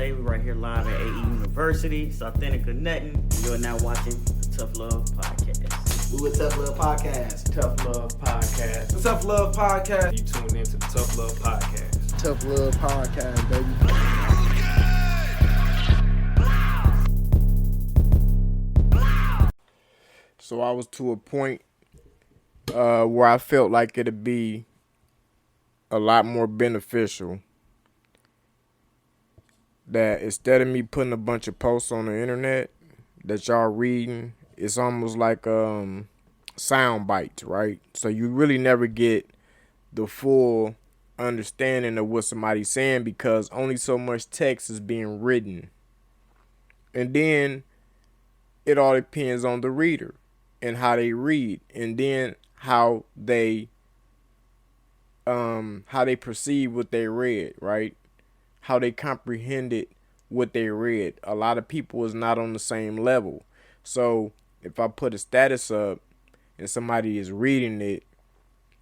Tay. We're right here live at AE University. It's authentic or nothing. You are now watching the Tough Love Podcast. We with Tough Love Podcast. Tough Love Podcast. The Tough Love Podcast. You tuned into the Tough Love Podcast. Tough Love Podcast, baby. So I was to a point where I felt like it'd be a lot more beneficial that instead of me putting a bunch of posts on the internet that y'all reading, it's almost like sound bites, right? So you really never get the full understanding of what somebody's saying because only so much text is being written. And then it all depends on the reader and how they read, and then how they perceive what they read, right? How they comprehended what they read. A lot of people is not on the same level. So if I put a status up and somebody is reading it,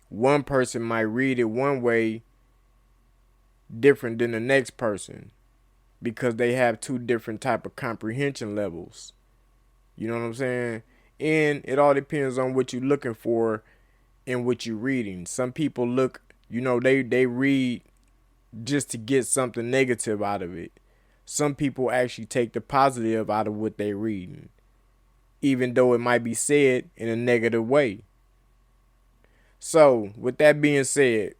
one person might read it one way different than the next person because they have two different type of comprehension levels. You know what I'm saying? And it all depends on what you're looking for and what you're reading. Some people look, they read just to get something negative out of it. Some people actually take the positive out of what they're reading, even though it might be said in a negative way. So, with that being said,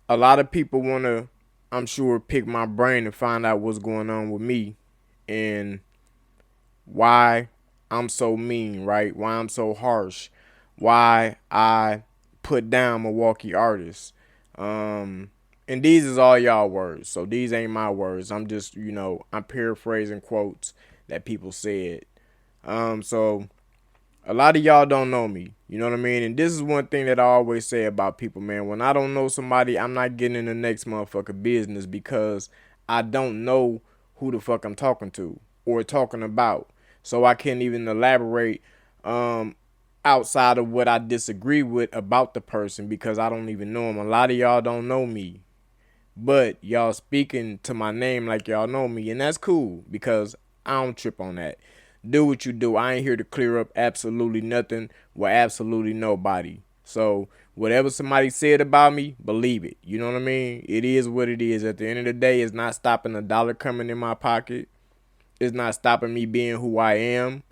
a lot of people want to, I'm sure, pick my brain and find out what's going on with me and why I'm so mean, right? Why I'm so harsh, why I put down Milwaukee artists. And these is all y'all words, so these ain't my words. I'm just, I'm paraphrasing quotes that people said. So a lot of y'all don't know me, you know what I mean? And this is one thing that I always say about people, man. When I don't know somebody, I'm not getting in the next motherfucker business because I don't know who the fuck I'm talking to or talking about. So I can't even elaborate outside of what I disagree with about the person because I don't even know them. A lot of y'all don't know me, but y'all speaking to my name like y'all know me, and that's cool because I don't trip on that. Do what you do. I ain't here to clear up absolutely nothing with absolutely nobody. So whatever somebody said about me, believe it. You know what I mean? It is what it is. At the end of the day, it's not stopping a dollar coming in my pocket. It's not stopping me being who I am.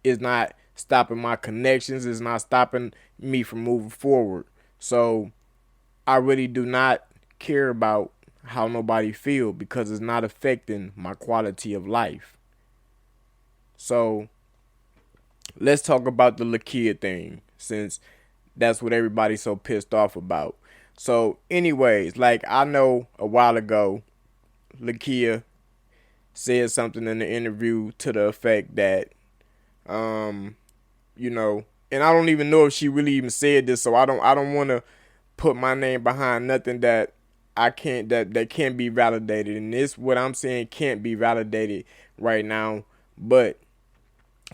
It's not stopping my connections. It's not stopping me from moving forward. So I really do not care about how nobody feel because it's not affecting my quality of life. So let's talk about the Lakeyah thing since that's what everybody's so pissed off about. So anyways, like I know a while ago, Lakeyah said something in the interview to the effect that, and I don't even know if she really even said this, so I don't want to put my name behind nothing that I can't, that can't be validated. And this, what I'm saying, can't be validated right now. But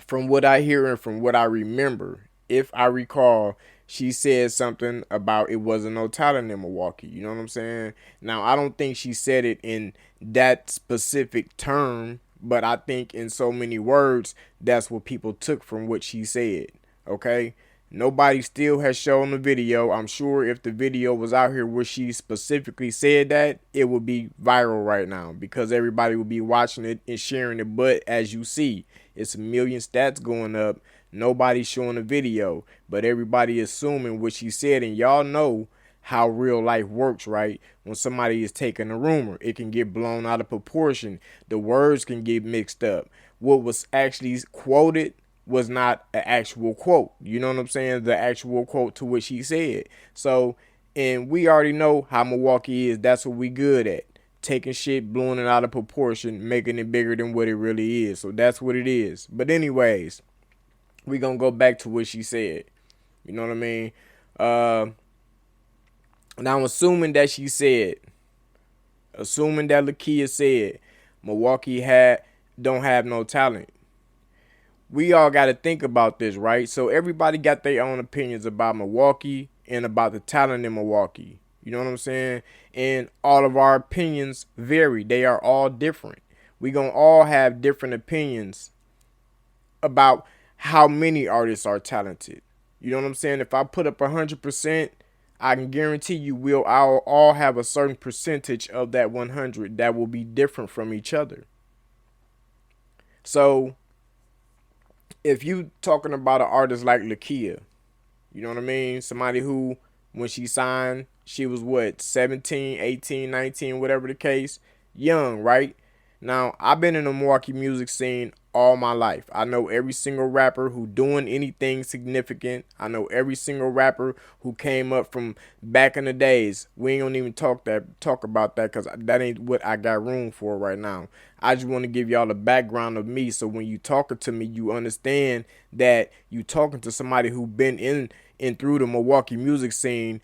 from what I hear and from what I remember, if I recall, she said something about it wasn't no talent in Milwaukee. You know what I'm saying? Now, I don't think she said it in that specific term, but I think in so many words, that's what people took from what she said. Okay? Nobody still has shown the video. I'm sure if the video was out here where she specifically said that, it would be viral right now because everybody would be watching it and sharing it. But as you see, it's a million stats going up. Nobody's showing the video, but everybody assuming what she said. And y'all know how real life works, right? When somebody is taking a rumor, it can get blown out of proportion. The words can get mixed up. What was actually quoted was not an actual quote. You know what I'm saying? The actual quote to what she said. So, and we already know how Milwaukee is. That's what we good at. Taking shit, blowing it out of proportion, making it bigger than what it really is. So that's what it is. But anyways, we gonna go back to what she said. You know what I mean? Now I'm assuming that Lakeyah said Milwaukee don't have no talent. We all got to think about this, right? So everybody got their own opinions about Milwaukee and about the talent in Milwaukee. You know what I'm saying? And all of our opinions vary. They are all different. We gonna all have different opinions about how many artists are talented. You know what I'm saying? If I put up 100%, I can guarantee you I'll all have a certain percentage of that 100 that will be different from each other. So if you talking about an artist like Lakeyah, you know what I mean? Somebody who, when she signed, she was what, 17, 18, 19, whatever the case, young, right? Now, I've been in the Milwaukee music scene all my life. I know every single rapper who doing anything significant. I know every single rapper who came up from back in the days. We ain't gonna even talk about that because that ain't what I got room for right now. I just want to give y'all the background of me, so when you talking to me, you understand that you talking to somebody who been in and through the Milwaukee music scene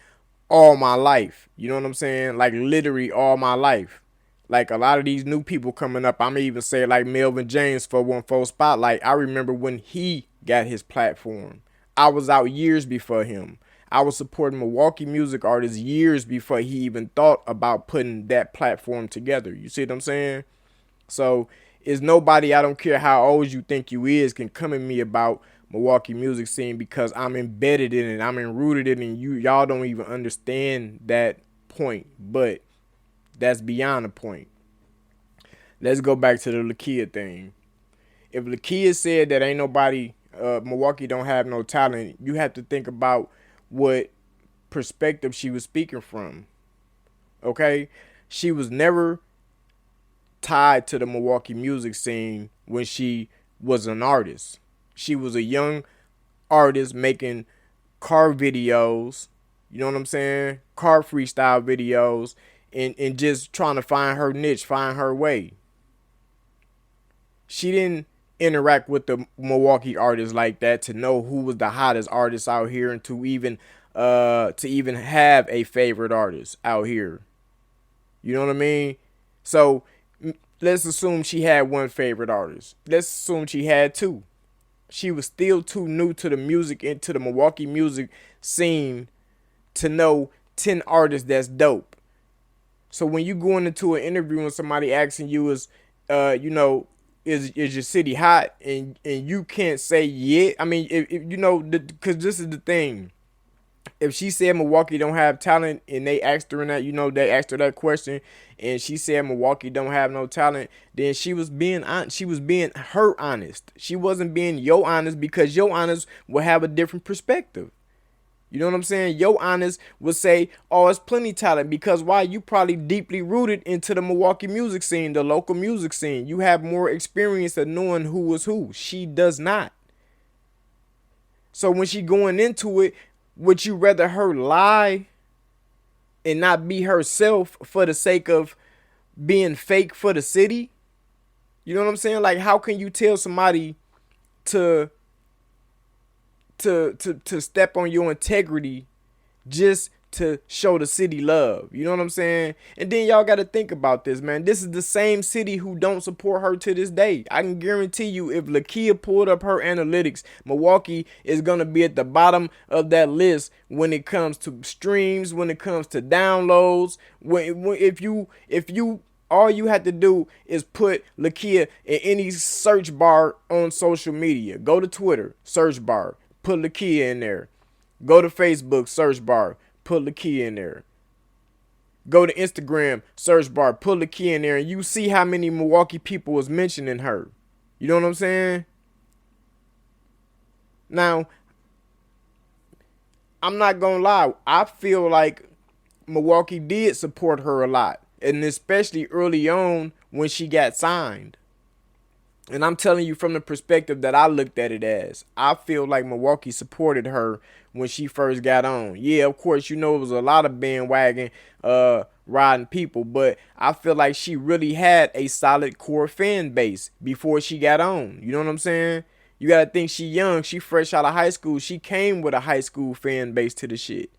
all my life. You know what I'm saying? Like literally all my life. Like a lot of these new people coming up, I'm even say like Melvin James for 1-4 Spotlight. I remember when he got his platform. I was out years before him. I was supporting Milwaukee music artists years before he even thought about putting that platform together. You see what I'm saying? So it's nobody, I don't care how old you think you is, can come at me about Milwaukee music scene because I'm embedded in it. I'm rooted in it, and y'all don't even understand that point. But that's beyond the point. Let's go back to the Lakeyah thing. If Lakeyah said that ain't nobody, Milwaukee don't have no talent, you have to think about what perspective she was speaking from. Okay? She was never tied to the Milwaukee music scene when she was an artist. She was a young artist making car videos, you know what I'm saying? Car freestyle videos. And just trying to find her niche, find her way. She didn't interact with the Milwaukee artists like that to know who was the hottest artist out here and to even have a favorite artist out here. You know what I mean? So let's assume she had one favorite artist. Let's assume she had two. She was still too new to the music and to the Milwaukee music scene to know 10 artists that's dope. So when you going into an interview and somebody asking you is your city hot, and you can't say yeah. I mean, if you know, because this is the thing. If she said Milwaukee don't have talent and they asked her they asked her that question and she said Milwaukee don't have no talent, then she was being honest. She was being her honest. She wasn't being yo honest, because yo honest will have a different perspective. You know what I'm saying? Yo honest would say, oh, it's plenty talent, because why? You probably deeply rooted into the Milwaukee music scene, the local music scene. You have more experience of knowing who was who. She does not. So when she going into it, would you rather her lie and not be herself for the sake of being fake for the city? You know what I'm saying? Like, how can you tell somebody to step on your integrity just to show the city love? You know what I'm saying? And then y'all got to think about this, man. This is the same city who don't support her to this day. I can guarantee you, if Lakeyah pulled up her analytics, Milwaukee is going to be at the bottom of that list when it comes to streams, when it comes to downloads. If you all you have to do is put Lakeyah in any search bar on social media. Go to Twitter, search bar, put Lakeyah in there. Go to Facebook, search bar, put Lakeyah in there. Go to Instagram, search bar, put Lakeyah in there, and you see how many Milwaukee people was mentioning her. You know what I'm saying? Now, I'm not gonna lie. I feel like Milwaukee did support her a lot, and especially early on when she got signed. And I'm telling you from the perspective that I looked at it as. I feel like Milwaukee supported her when she first got on. Yeah, of course, it was a lot of bandwagon riding people, but I feel like she really had a solid core fan base before she got on. You know what I'm saying? You got to think she young. She fresh out of high school. She came with a high school fan base to the shit.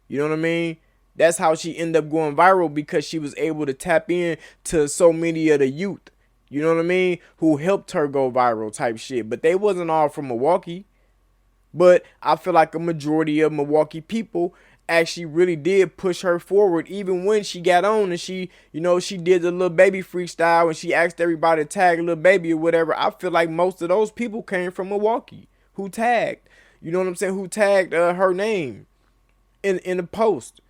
You know what I mean? That's how she ended up going viral, because she was able to tap in to so many of the youth. You know what I mean? Who helped her go viral type shit. But they wasn't all from Milwaukee. But I feel like a majority of Milwaukee people actually really did push her forward, even when she got on and she, she did the Lil Baby freestyle and she asked everybody to tag Lil Baby or whatever. I feel like most of those people came from Milwaukee who tagged, you know what I'm saying, who tagged her name in the post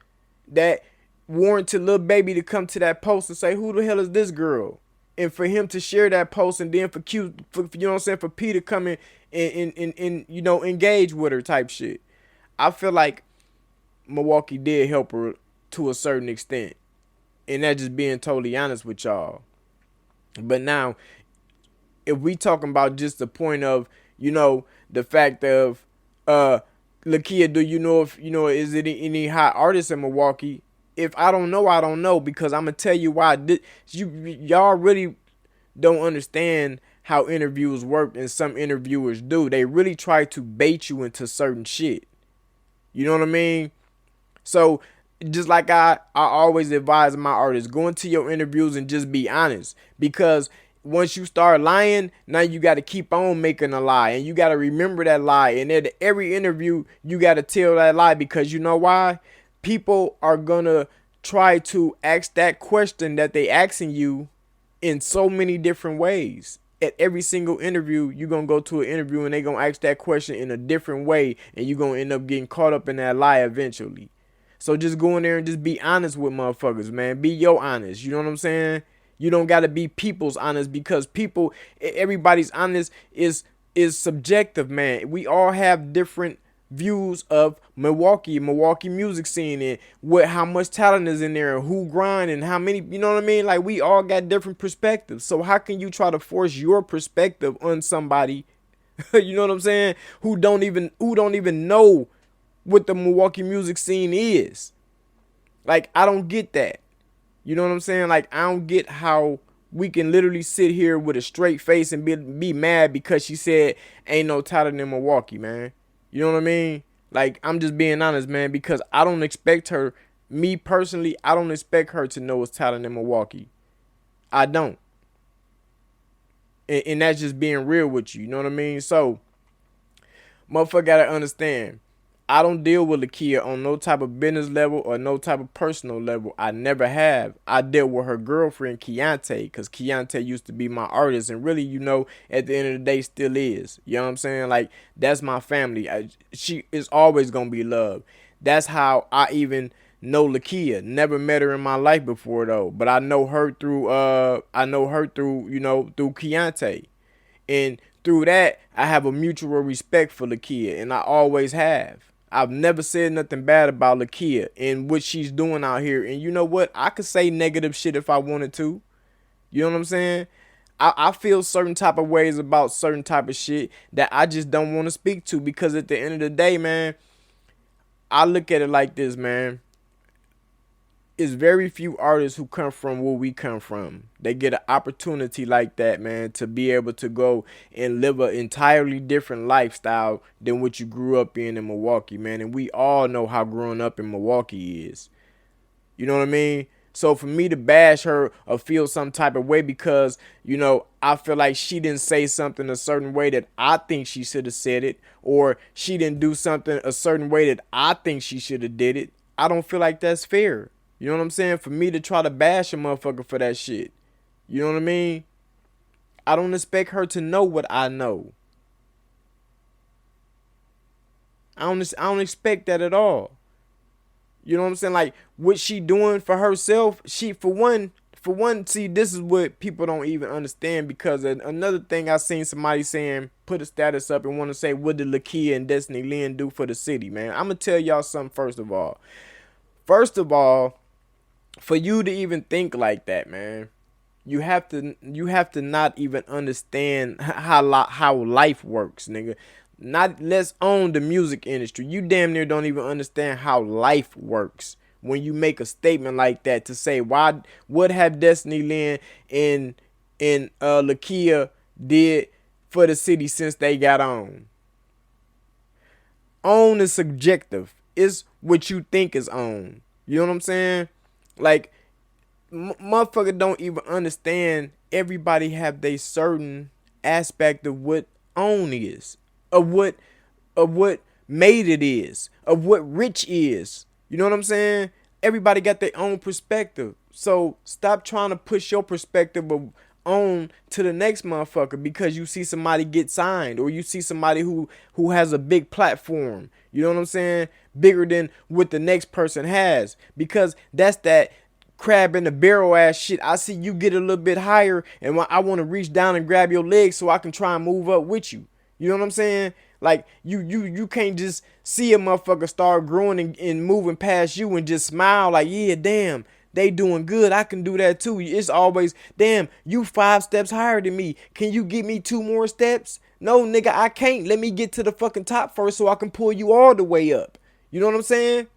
that warranted Lil Baby to come to that post and say, who the hell is this girl? And for him to share that post, and then for Q, for you know what I'm saying, for P to come in and engage with her type shit. I feel like Milwaukee did help her to a certain extent. And that's just being totally honest with y'all. But now, if we talking about just the point of, the fact of, Lakeyah, do you know if, is it any hot artists in Milwaukee? If I don't know, I don't know, because I'm going to tell you why. Y'all really don't understand how interviews work, and some interviewers do. They really try to bait you into certain shit. You know what I mean? So, just like I always advise my artists, go into your interviews and just be honest. Because once you start lying, now you got to keep on making a lie. And you got to remember that lie. And at every interview, you got to tell that lie, because you know why? People are going to try to ask that question that they asking you in so many different ways. At every single interview, you're going to go to an interview and they're going to ask that question in a different way. And you're going to end up getting caught up in that lie eventually. So just go in there and just be honest with motherfuckers, man. Be your honest. You know what I'm saying? You don't got to be people's honest, because everybody's honest is subjective, man. We all have different views of Milwaukee Music Scene, and how much talent is in there, and who grind, and how many, you know what I mean? Like, we all got different perspectives. So how can you try to force your perspective on somebody, you know what I'm saying, who don't even know what the Milwaukee music scene is? Like, I don't get that. You know what I'm saying? Like, I don't get how we can literally sit here with a straight face and be mad because she said ain't no talent in Milwaukee, man. You know what I mean? Like, I'm just being honest, man, because I don't expect her, me personally, I don't expect her to know it's talent in Milwaukee. I don't. And that's just being real with you. You know what I mean? So, motherfucker gotta understand, I don't deal with Lakeyah on no type of business level or no type of personal level. I never have. I dealt with her girlfriend, Keontae, because Keontae used to be my artist, and really, at the end of the day, still is. You know what I'm saying? Like, that's my family. She is always going to be loved. That's how I even know Lakeyah. Never met her in my life before, though. But I know her through, through Keontae. And through that, I have a mutual respect for Lakeyah, and I always have. I've never said nothing bad about Lakeyah and what she's doing out here. And you know what? I could say negative shit if I wanted to. You know what I'm saying? I feel certain type of ways about certain type of shit that I just don't want to speak to, because at the end of the day, man, I look at it like this, man. It's very few artists who come from where we come from. They get an opportunity like that, man, to be able to go and live an entirely different lifestyle than what you grew up in Milwaukee, man. And we all know how growing up in Milwaukee is. You know what I mean? So for me to bash her or feel some type of way because, I feel like she didn't say something a certain way that I think she should have said it, or she didn't do something a certain way that I think she should have did it, I don't feel like that's fair. You know what I'm saying? For me to try to bash a motherfucker for that shit. You know what I mean? I don't expect her to know what I know. I don't expect that at all. You know what I'm saying? Like, what she doing for herself, for one, see, this is what people don't even understand, because another thing I seen somebody saying, put a status up and want to say, what did Lakeyah and Destiny Lynn do for the city, man? I'm going to tell y'all something first of all. First of all, for you to even think like that, man, you have to not even understand how life works, nigga. Not let's own the music industry. You damn near don't even understand how life works when you make a statement like that to say what have Destiny Lynn and Lakeyah did for the city since they got on. Own is subjective. It's what you think is own. You know what I'm saying? Like, motherfucker don't even understand. Everybody have their certain aspect of what own is, of what made it is, of what rich is. You know what I'm saying? Everybody got their own perspective. So stop trying to push your perspective on to the next motherfucker because you see somebody get signed or you see somebody who has a big platform. You know what I'm saying? Bigger than what the next person has. Because that's that crab in the barrel ass shit. I see you get a little bit higher and I want to reach down and grab your leg so I can try and move up with you. You know what I'm saying? Like you can't just see a motherfucker start growing and moving past you and just smile like, yeah, damn, they doing good. I can do that too. It's always, damn, you 5 steps higher than me. Can you give me 2 more steps? No, nigga, I can't. Let me get to the fucking top first so I can pull you all the way up. You know what I'm saying?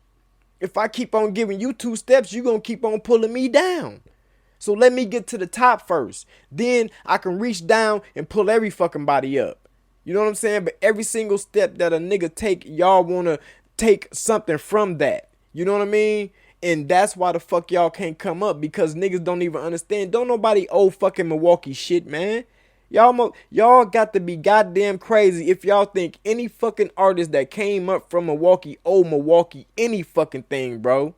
If I keep on giving you 2 steps, you're going to keep on pulling me down. So let me get to the top first. Then I can reach down and pull every fucking body up. You know what I'm saying? But every single step that a nigga take, y'all want to take something from that. You know what I mean? And that's why the fuck y'all can't come up, because niggas don't even understand. Don't nobody owe fucking Milwaukee shit, man. Y'all got to be goddamn crazy if y'all think any fucking artist that came up from Milwaukee owe Milwaukee any fucking thing, bro.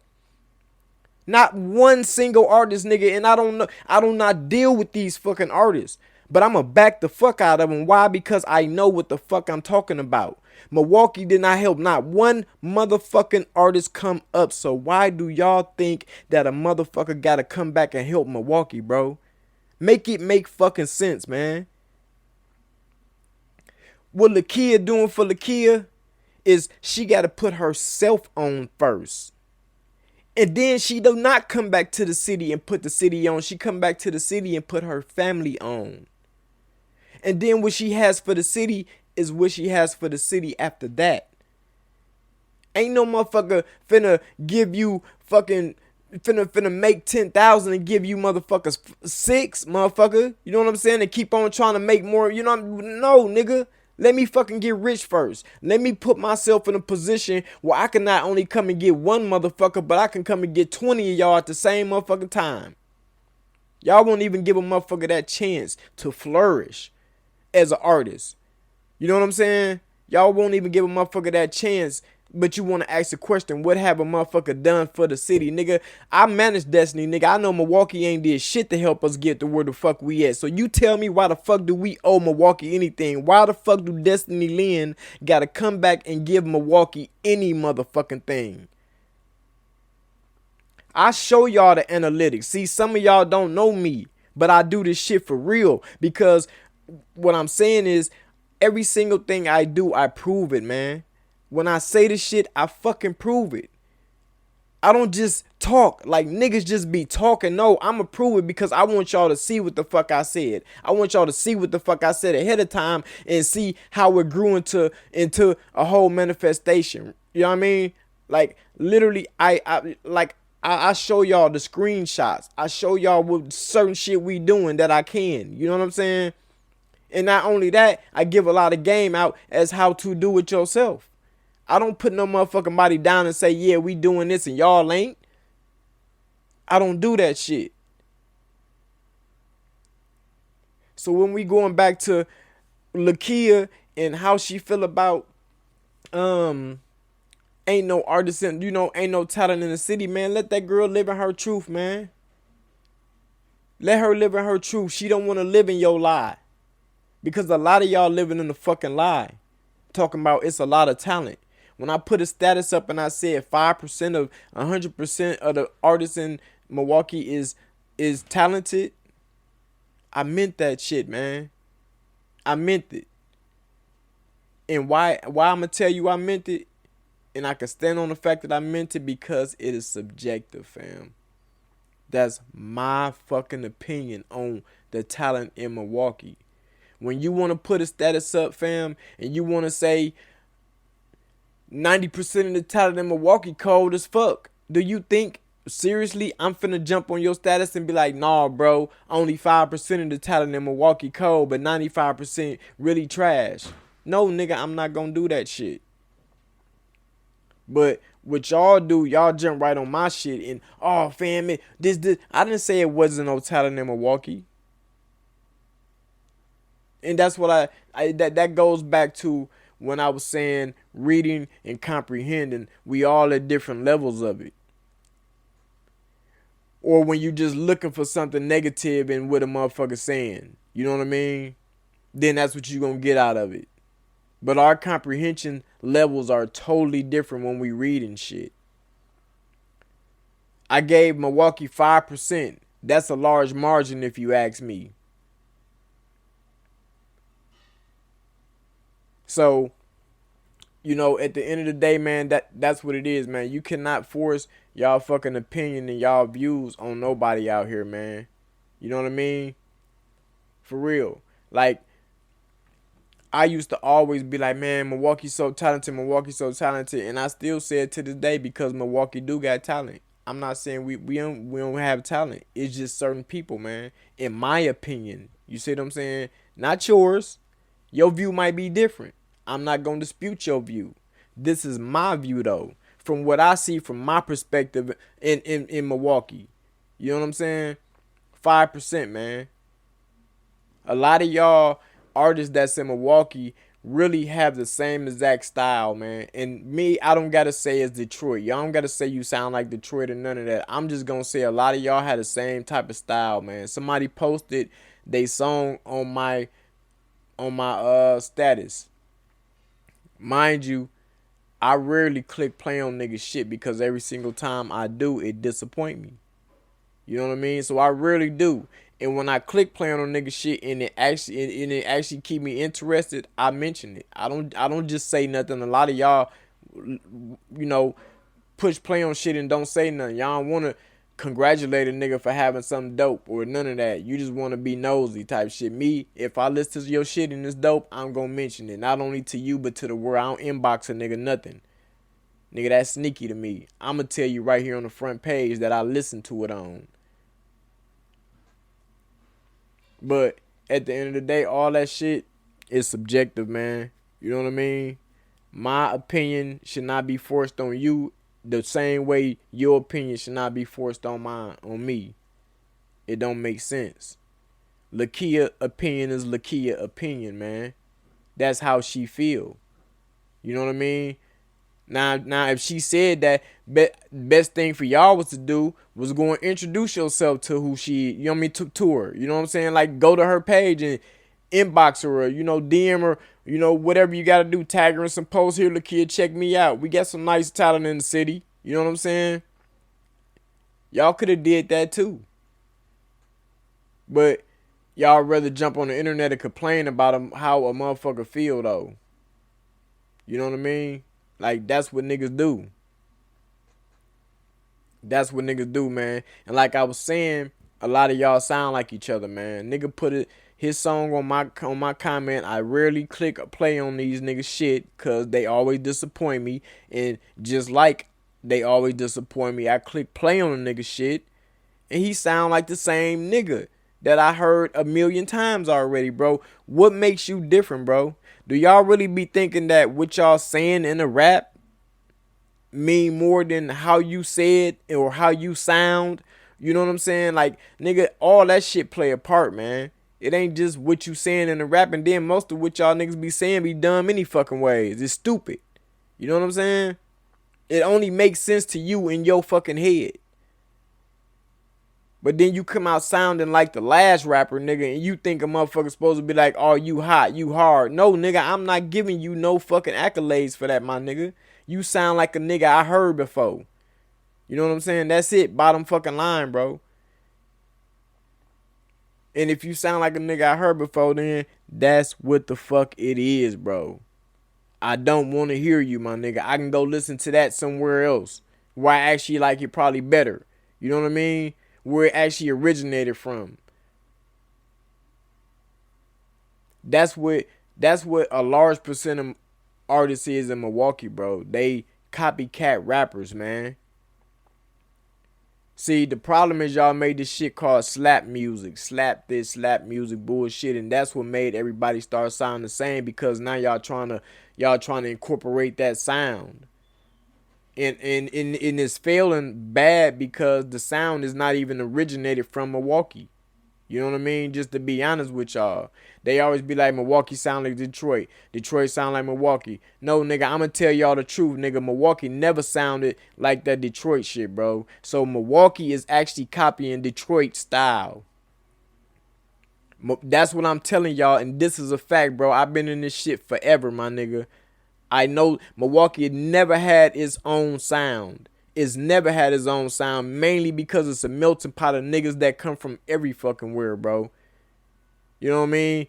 Not one single artist, nigga. And I don't know. I do not deal with these fucking artists. But I'ma back the fuck out of them. Why? Because I know what the fuck I'm talking about. Milwaukee did not help not one motherfucking artist come up. So why do y'all think that a motherfucker gotta come back and help Milwaukee, bro? Make it make fucking sense, man. What Lakeyah doing for Lakeyah is she gotta put herself on first. And then she do not come back to the city and put the city on. She come back to the city and put her family on. And then what she has for the city is what she has for the city after that. Ain't no motherfucker finna give you fucking finna make 10,000 and give you motherfuckers 6, motherfucker. You know what I'm saying? And keep on trying to make more. You know, no, nigga. Let me fucking get rich first. Let me put myself in a position where I can not only come and get one motherfucker, but I can come and get 20 of y'all at the same motherfucking time. Y'all won't even give a motherfucker that chance to flourish as an artist. You know what I'm saying? Y'all won't even give a motherfucker that chance, but you want to ask the question, what have a motherfucker done for the city? Nigga, I manage Destiny, nigga. I know Milwaukee ain't did shit to help us get to where the fuck we at. So you tell me, why the fuck do we owe Milwaukee anything? Why the fuck do Destiny Lynn gotta come back and give Milwaukee any motherfucking thing? I show y'all the analytics. See, some of y'all don't know me, but I do this shit for real, because what I'm saying is every single thing I do, I prove it, man. When I say this shit, I fucking prove it. I don't just talk like niggas just be talking. No, I'ma prove it, because I want y'all to see what the fuck I said. I want y'all to see what the fuck I said ahead of time and see how it grew into a whole manifestation. You know what I mean? Like literally, I show y'all the screenshots. I show y'all what certain shit we doing that I can. You know what I'm saying? And not only that, I give a lot of game out as how to do it yourself. I don't put no motherfucking body down and say, yeah, we doing this and y'all ain't. I don't do that shit. So when we going back to Lakeyah and how she feel about ain't no artist in, ain't no talent in the city, man, let that girl live in her truth, man. Let her live in her truth. She don't want to live in your lie. Because a lot of y'all living in the fucking lie. Talking about it's a lot of talent. When I put a status up and I said 5% of 100% of the artists in Milwaukee is talented, I meant that shit, man. I meant it. And why I'm going to tell you I meant it, and I can stand on the fact that I meant it, because it is subjective, fam. That's my fucking opinion on the talent in Milwaukee. When you want to put a status up, fam, and you want to say 90% of the talent in Milwaukee cold as fuck, do you think seriously I'm finna jump on your status and be like, nah, bro, only 5% of the talent in Milwaukee cold, but 95% really trash? No, nigga, I'm not gonna do that shit. But what y'all do, y'all jump right on my shit and, oh, fam, this. I didn't say it wasn't no talent in Milwaukee. And that's what that goes back to when I was saying reading and comprehending, we all at different levels of it. Or when you just looking for something negative in what a motherfucker saying. You know what I mean? Then that's what you're going to get out of it. But our comprehension levels are totally different when we read and shit. I gave Milwaukee 5%. That's a large margin if you ask me. So, you know, at the end of the day, man, that's what it is, man. You cannot force y'all fucking opinion and y'all views on nobody out here, man. You know what I mean? For real. Like, I used to always be like, man, Milwaukee's so talented, and I still say it to this day because Milwaukee do got talent. I'm not saying we don't have talent. It's just certain people, man. In my opinion, you see what I'm saying? Not yours. Your view might be different. I'm not gonna dispute your view. This is my view though, from what I see from my perspective in Milwaukee. You know what I'm saying? 5%, man. A lot of y'all artists that's in Milwaukee really have the same exact style, man. And me, I don't gotta say it's Detroit. Y'all don't gotta say you sound like Detroit or none of that. I'm just gonna say a lot of y'all had the same type of style, man. Somebody posted they song on my status. Mind you, I rarely click play on niggas shit because every single time I do, it disappoint me. You know what I mean? So I rarely do. And when I click play on nigga shit and it actually keep me interested, I mention it. I don't just say nothing. A lot of y'all, you know, push play on shit and don't say nothing. Y'all don't want to congratulate a nigga for having something dope or none of that. You just want to be nosy type shit. Me, if I listen to your shit and it's dope, I'm gonna mention it. Not only to you, but to the world. I don't inbox a nigga nothing. Nigga, that's sneaky to me. I'm gonna tell you right here on the front page that I listen to it on. But at the end of the day, all that shit is subjective, man. You know what I mean? My opinion should not be forced on you the same way your opinion should not be forced on me. It don't make sense. Lakeyah opinion is Lakeyah opinion, man. That's how she feel. You know what I mean? Now, if she said that best thing for y'all was to do was go and introduce yourself to who she, you know what I mean, to her. You know what I'm saying? Like, go to her page and inbox her, or, you know, DM her, you know, whatever you got to do. Tag her in some posts here. Lakeyah, check me out. We got some nice talent in the city. You know what I'm saying? Y'all could have did that too. But y'all rather jump on the internet and complain about how a motherfucker feel, though. You know what I mean? Like, that's what niggas do. That's what niggas do, man. And like I was saying, a lot of y'all sound like each other, man. Nigga put his song on my comment. I rarely click play on these niggas shit because they always disappoint me. And just like they always disappoint me, I click play on the nigga shit, and he sound like the same nigga that I heard a million times already, bro. What makes you different, bro? Do y'all really be thinking that what y'all saying in a rap mean more than how you say it or how you sound? You know what I'm saying? Like, nigga, all that shit play a part, man. It ain't just what you saying in the rap, and then most of what y'all niggas be saying be dumb any fucking ways. It's stupid. You know what I'm saying? It only makes sense to you in your fucking head. But then you come out sounding like the last rapper, nigga, and you think a motherfucker supposed to be like, oh, you hot, you hard. No, nigga, I'm not giving you no fucking accolades for that, my nigga. You sound like a nigga I heard before. You know what I'm saying? That's it. Bottom fucking line, bro. And if you sound like a nigga I heard before, then that's what the fuck it is, bro. I don't want to hear you, my nigga. I can go listen to that somewhere else where I actually like it probably better. You know what I mean? Where it actually originated from. That's what a large percent of artists is in Milwaukee, bro. They copycat rappers, man. See, the problem is y'all made this shit called slap music. Slap this, slap music bullshit. And that's what made everybody start sounding the same, because now y'all trying to incorporate that sound. And it's failing bad because the sound is not even originated from Milwaukee. You know what I mean? Just to be honest with y'all. They always be like, Milwaukee sound like Detroit. Detroit sound like Milwaukee. No, nigga, I'm going to tell y'all the truth, nigga. Milwaukee never sounded like that Detroit shit, bro. So Milwaukee is actually copying Detroit style. That's what I'm telling y'all, and this is a fact, bro. I've been in this shit forever, my nigga. I know Milwaukee never had its own sound. It's never had its own sound, mainly because it's a melting pot of niggas that come from every fucking where, bro. You know what I mean?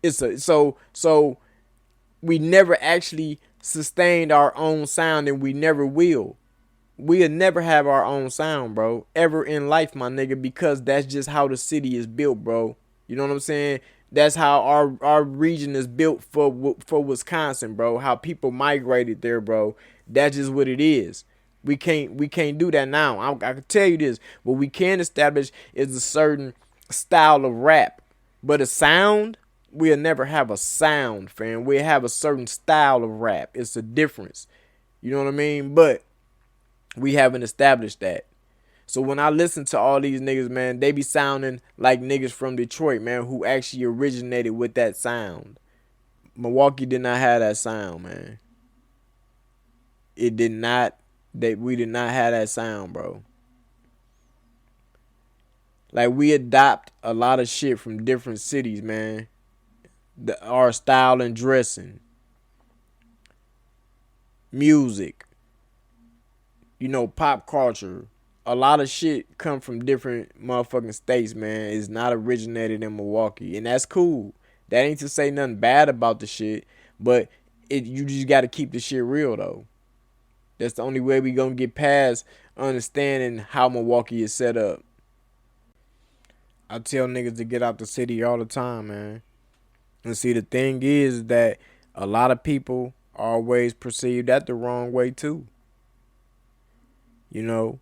So we never actually sustained our own sound, and we never will. We'll never have our own sound, bro, ever in life, my nigga, because that's just how the city is built, bro. You know what I'm saying? That's how our region is built for Wisconsin, bro. How people migrated there, bro. That's just what it is. We can't do that now. I can tell you this. What we can establish is a certain style of rap. But a sound, we'll never have a sound, fam. We'll have a certain style of rap. It's a difference. You know what I mean? But we haven't established that. So when I listen to all these niggas, man, they be sounding like niggas from Detroit, man, who actually originated with that sound. Milwaukee did not have that sound, man. It did not. We did not have that sound, bro. Like, we adopt a lot of shit from different cities, man. Our style and dressing. Music. You know, pop culture. A lot of shit come from different motherfucking states, man. It's not originated in Milwaukee. And that's cool. That ain't to say nothing bad about the shit. But you just got to keep the shit real, though. That's the only way we gonna get past understanding how Milwaukee is set up. I tell niggas to get out the city all the time, man. And see, the thing is that a lot of people always perceive that the wrong way, too. You know?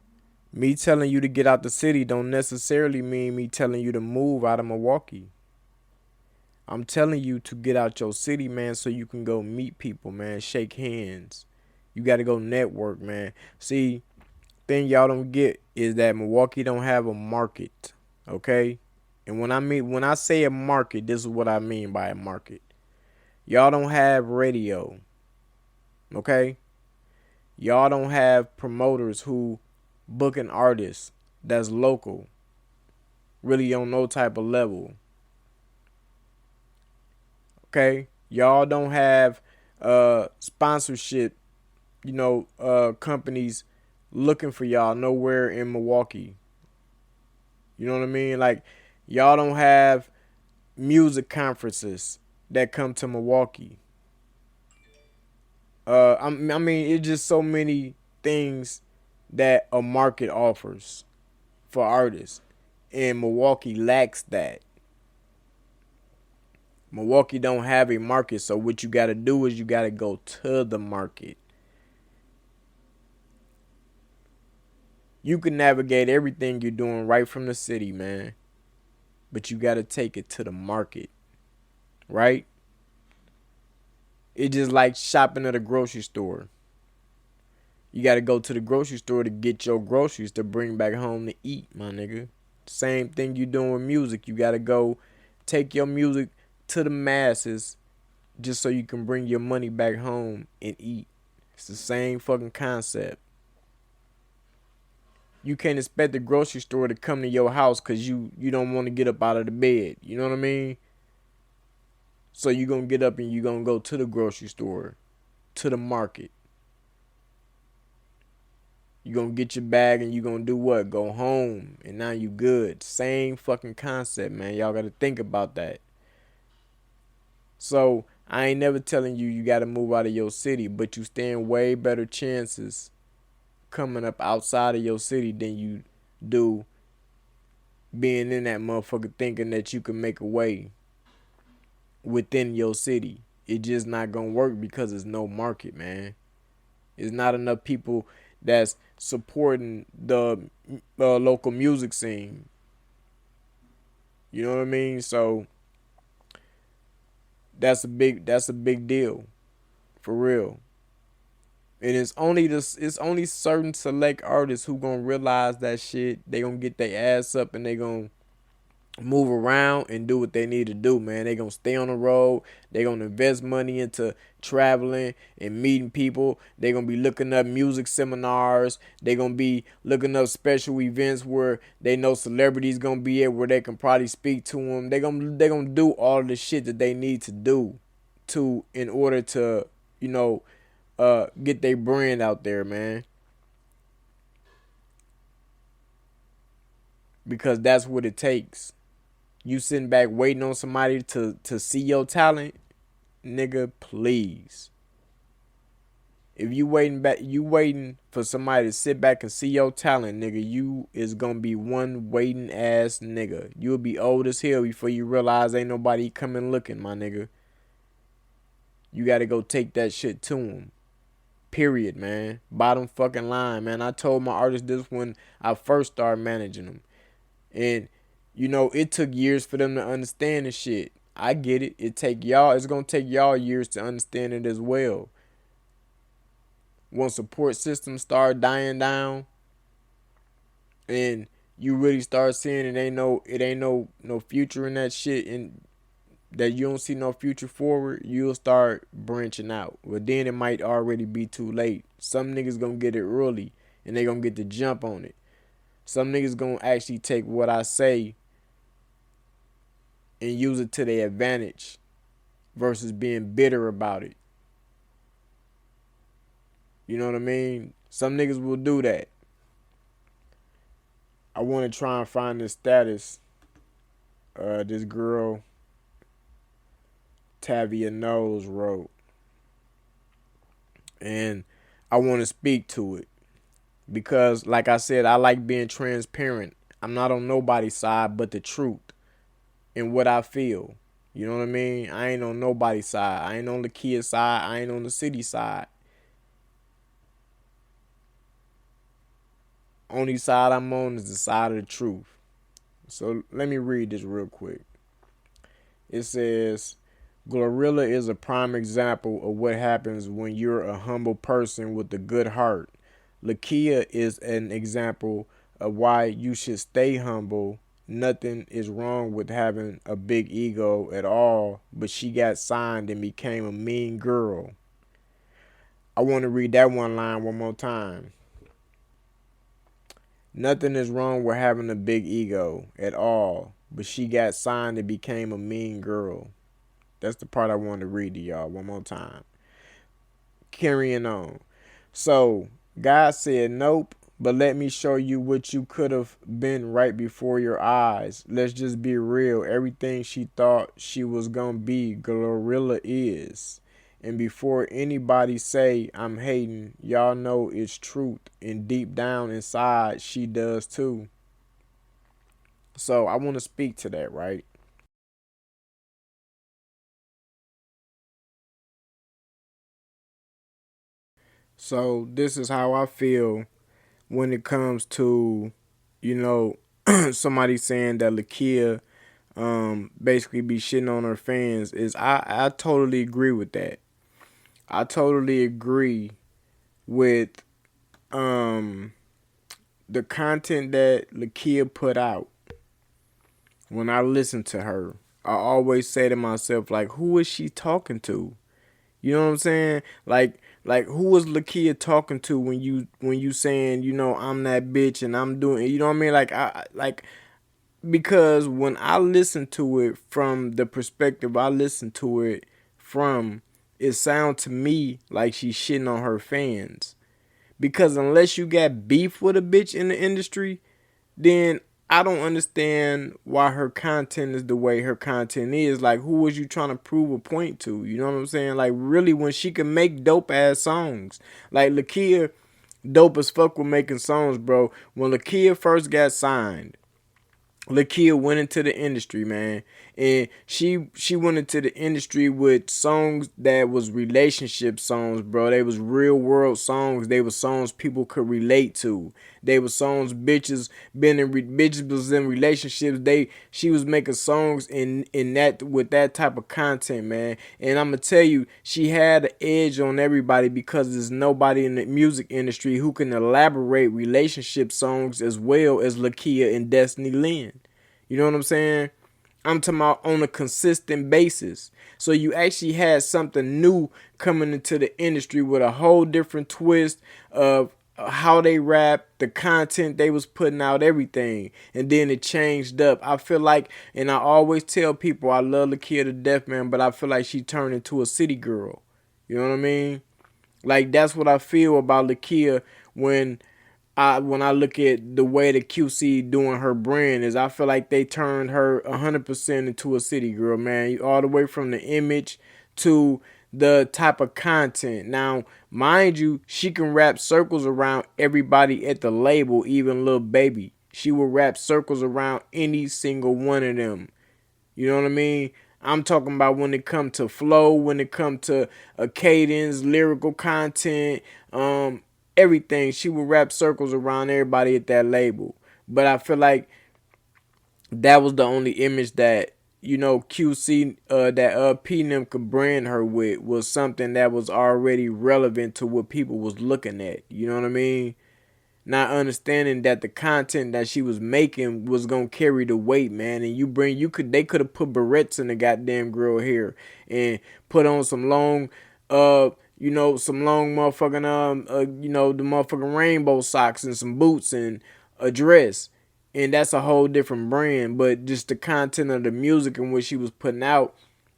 Me telling you to get out the city don't necessarily mean me telling you to move out of Milwaukee. I'm telling you to get out your city, man, so you can go meet people, man, shake hands. You got to go network, man. See, thing y'all don't get is that Milwaukee don't have a market, okay? And when I say a market, this is what I mean by a market. Y'all don't have radio, okay? Y'all don't have promoters who booking artists that's local, really on no type of level. Okay, y'all don't have sponsorship, companies looking for y'all nowhere in Milwaukee. You know what I mean? Like, y'all don't have music conferences that come to Milwaukee. I mean, it's just so many things that a market offers for artists, and Milwaukee lacks that. Milwaukee don't have a market, so what you got to do is you got to go to the market. You can navigate everything you're doing right from the city, man, but you got to take it to the market, right? It's just like shopping at a grocery store. You got to go to the grocery store to get your groceries to bring back home to eat, my nigga. Same thing you doing with music. You got to go take your music to the masses just so you can bring your money back home and eat. It's the same fucking concept. You can't expect the grocery store to come to your house because you don't want to get up out of the bed. You know what I mean? So you going to get up and you going to go to the grocery store, to the market. You gonna get your bag and you gonna do what? Go home and now you good. Same fucking concept, man. Y'all gotta think about that. So I ain't never telling you gotta move out of your city, but you stand way better chances coming up outside of your city than you do being in that motherfucker thinking that you can make a way within your city. It just not gonna work because there's no market, man. There's not enough people that's supporting the local music scene. You know what I mean? So that's a big deal, for real. And it's only certain select artists who gonna realize that shit. They gonna get their ass up and they gonna move around and do what they need to do, man. They gonna stay on the road. They gonna invest money into traveling and meeting people. They gonna be looking up music seminars. They gonna be looking up special events where they know celebrities gonna be at, where they can probably speak to them. They gonna do all the shit that they need to do in order to, get their brand out there, man. Because that's what it takes. You sitting back waiting on somebody to see your talent, nigga, please. If you waiting for somebody to sit back and see your talent, nigga, you is gonna be one waiting ass nigga. You'll be old as hell before you realize ain't nobody coming looking, my nigga. You gotta go take that shit to them. Period, man. Bottom fucking line, man. I told my artists this when I first started managing them. And, it took years for them to understand this shit. I get it. It's going to take y'all years to understand it as well. Once support systems start dying down and you really start seeing it ain't no future in that shit, and that you don't see no future forward, you'll start branching out. But then it might already be too late. Some niggas gonna get it early and they gonna get the jump on it. Some niggas gonna actually take what I say and use it to their advantage versus being bitter about it. You know what I mean? Some niggas will do that. I want to try and find this status. This girl, Tavia Knowles, wrote. And I want to speak to it. Because, like I said, I like being transparent. I'm not on nobody's side but the truth and what I feel. You know what I mean? I ain't on nobody's side. I ain't on Lakeyah's side. I ain't on the city side. Only side I'm on is the side of the truth. So let me read this real quick. It says, Glorilla is a prime example of what happens when you're a humble person with a good heart. Lakeyah is an example of why you should stay humble. Nothing is wrong with having a big ego at all, but she got signed and became a mean girl. I want to read that one line one more time. Nothing is wrong with having a big ego at all, but she got signed and became a mean girl. That's the part I wanted to read to y'all one more time. Carrying on. So, God said, nope, but let me show you what you could have been right before your eyes. Let's just be real. Everything she thought she was going to be, Glorilla is. And before anybody say I'm hating, y'all know it's truth. And deep down inside, she does too. So I want to speak to that, right? So this is how I feel when it comes to, somebody saying that Lakeyah basically be shitting on her fans. Is I totally agree with that. I totally agree with the content that Lakeyah put out. When I listen to her, I always say to myself, like, who is she talking to? You know what I'm saying? Like who was Lakeyah talking to when you saying, I'm that bitch and I'm doing, you know what I mean? Because when I listen to it from the perspective I listen to it from, it sounds to me like she's shitting on her fans. Because unless you got beef with a bitch in the industry, then I don't understand why her content is the way her content is. Like, who was you trying to prove a point to? You know what I'm saying? Like, really, when she can make dope ass songs. Like, Lakeyah, dope as fuck with making songs, bro. When Lakeyah first got signed, Lakeyah went into the industry, man, and she went into the industry with songs that was relationship songs, bro. They was real world songs. They were songs people could relate to. They were songs bitches was in relationships. She was making songs in that with that type of content, man. And I'm gonna tell you, she had an edge on everybody because there's nobody in the music industry who can elaborate relationship songs as well as Lakeyah and Destiny Lynn. You know what I'm saying? I'm talking about on a consistent basis. So you actually had something new coming into the industry with a whole different twist of how they rap, the content they was putting out, everything. And then it changed up. I feel like, and I always tell people I love Lakeyah to death, man, but I feel like she turned into a city girl. You know what I mean? Like, that's what I feel about Lakeyah when I look at the way the QC doing her brand is. I feel like they turned her 100% into a city girl, man. All the way from the image to the type of content. Now, mind you, she can wrap circles around everybody at the label, even Lil Baby. She will wrap circles around any single one of them. You know what I mean? I'm talking about when it comes to flow, when it comes to a cadence, lyrical content, everything. She would wrap circles around everybody at that label. But I feel like that was the only image that, you know, QC, that P and them could brand her with, was something that was already relevant to what people was looking at. You know what I mean? Not understanding that the content that she was making was gonna carry the weight, man. And they could have put barrettes in the goddamn girl hair and put on some long, some long motherfucking, the motherfucking rainbow socks and some boots and a dress, and that's a whole different brand. But just the content of the music and what she was putting out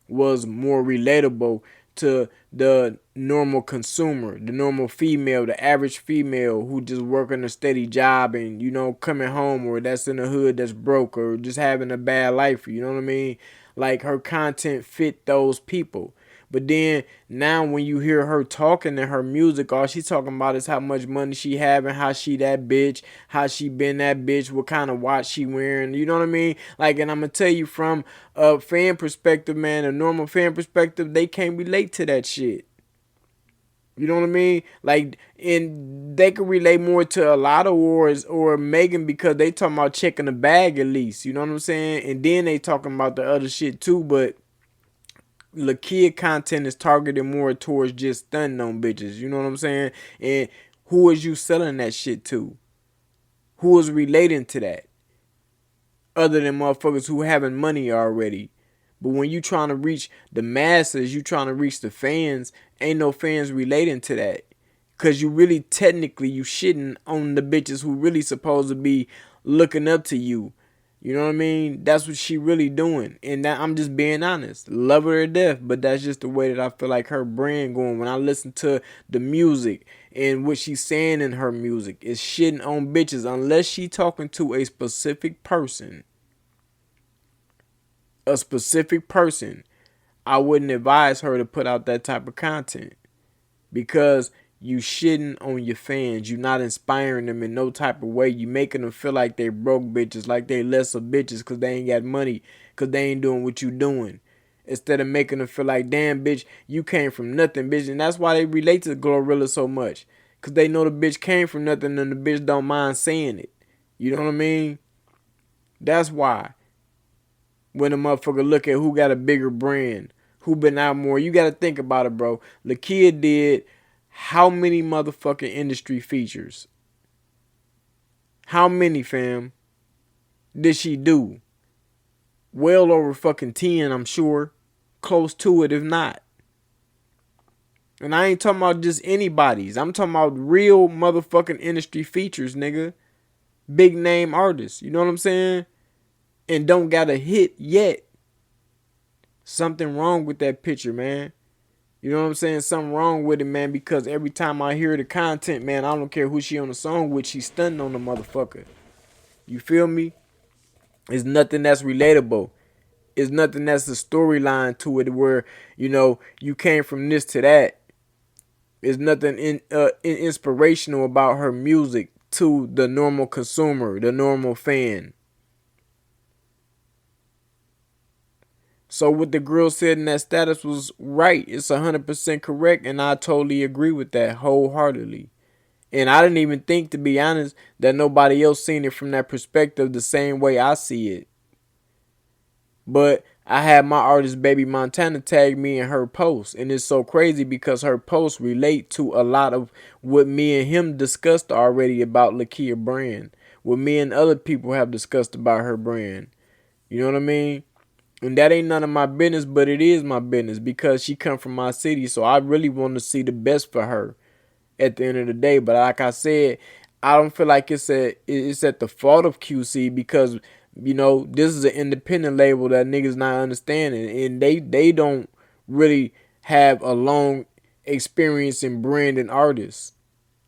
was more relatable to the normal consumer, the normal female, the average female who just working a steady job and, you know, coming home, or that's in the hood that's broke, or just having a bad life. You know what I mean? Like, her content fit those people. But then now when you hear her talking in her music, all she talking about is how much money she having, how she that bitch, how she been that bitch, what kind of watch she wearing. You know what I mean? Like, and I'm going to tell you from a fan perspective, man, a normal fan perspective, they can't relate to that shit. You know what I mean? Like, and they can relate more to a lot of wars or Megan because they talking about checking the bag at least. You know what I'm saying? And then they talking about the other shit too, but Lakeyah content is targeted more towards just stunning on bitches. You know what I'm saying? And who is you selling that shit to? Who is relating to that? Other than motherfuckers who having money already. But when you trying to reach the masses, you trying to reach the fans, ain't no fans relating to that. Cause you really technically you shitting on the bitches who really supposed to be looking up to you. You know what I mean? That's what she really doing. And that, I'm just being honest. Love her to death. But that's just the way that I feel like her brand going. When I listen to the music and what she's saying in her music, is shitting on bitches. Unless she talking to a specific person. I wouldn't advise her to put out that type of content. Because you shitting on your fans. You not inspiring them in no type of way. You making them feel like they broke bitches, like they lesser bitches because they ain't got money, because they ain't doing what you doing. Instead of making them feel like, damn, bitch, you came from nothing, bitch. And that's why they relate to Glorilla so much. Because they know the bitch came from nothing and the bitch don't mind saying it. You know what I mean? That's why. When a motherfucker look at who got a bigger brand, who been out more, you got to think about it, bro. Lakeyah did how many motherfucking industry features? How many, fam, did she do? Well over fucking 10, I'm sure. Close to it, if not. And I ain't talking about just anybody's. I'm talking about real motherfucking industry features, nigga. Big name artists. You know what I'm saying? And don't got a hit yet. Something wrong with that picture, man. You know what I'm saying? Something wrong with it, man, because every time I hear the content, man, I don't care who she on the song with, she's stunning on the motherfucker. You feel me? It's nothing that's relatable. It's nothing that's a storyline to it where, you know, you came from this to that. There's nothing inspirational about her music to the normal consumer, the normal fan. So what the girl said in that status was right. It's 100% correct, and I totally agree with that wholeheartedly. And I didn't even think, to be honest, that nobody else seen it from that perspective the same way I see it. But I had my artist Baby Montana tag me in her post, and it's so crazy because her posts relate to a lot of what me and him discussed already about Lakeyah brand, what me and other people have discussed about her brand. You know what I mean? And that ain't none of my business, but it is my business because she come from my city. So I really want to see the best for her at the end of the day. But like I said, I don't feel like it's at the fault of QC because, you know, this is an independent label that niggas not understanding. And they don't really have a long experience in branding artists.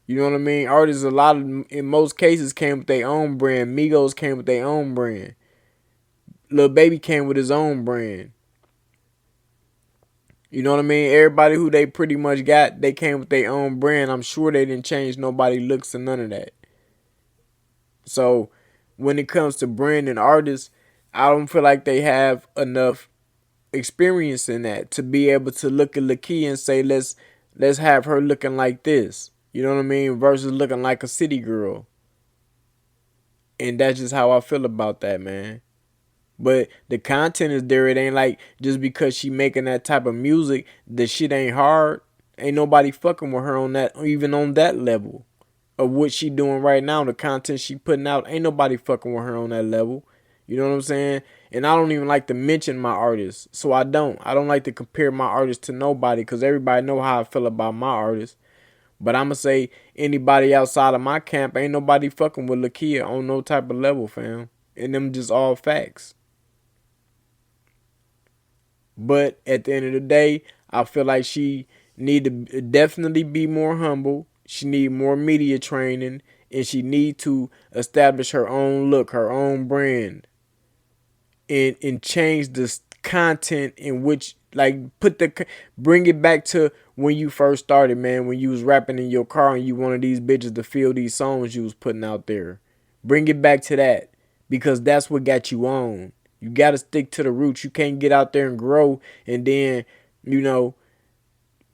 You know what I mean? Artists, in most cases, came with their own brand. Migos came with their own brand. Lil Baby came with his own brand. You know what I mean? Everybody who they pretty much got, they came with their own brand. I'm sure they didn't change nobody looks or none of that. So when it comes to branding artists, I don't feel like they have enough experience in that to be able to look at Lakeyah and say, let's have her looking like this. You know what I mean? Versus looking like a city girl. And that's just how I feel about that, man. But the content is there. It ain't like just because she making that type of music, the shit ain't hard. Ain't nobody fucking with her on that, even on that level of what she doing right now. The content she putting out, ain't nobody fucking with her on that level. You know what I'm saying? And I don't even like to mention my artists. So I don't like to compare my artists to nobody because everybody know how I feel about my artists. But I'm going to say anybody outside of my camp, ain't nobody fucking with Lakeyah on no type of level, fam. And them just all facts. But at the end of the day, I feel like she need to definitely be more humble. She need more media training. And she need to establish her own look, her own brand. And change the content in which, like, bring it back to when you first started, man. When you was rapping in your car and you wanted these bitches to feel these songs you was putting out there. Bring it back to that. Because that's what got you on. You got to stick to the roots. You can't get out there and grow and then, you know,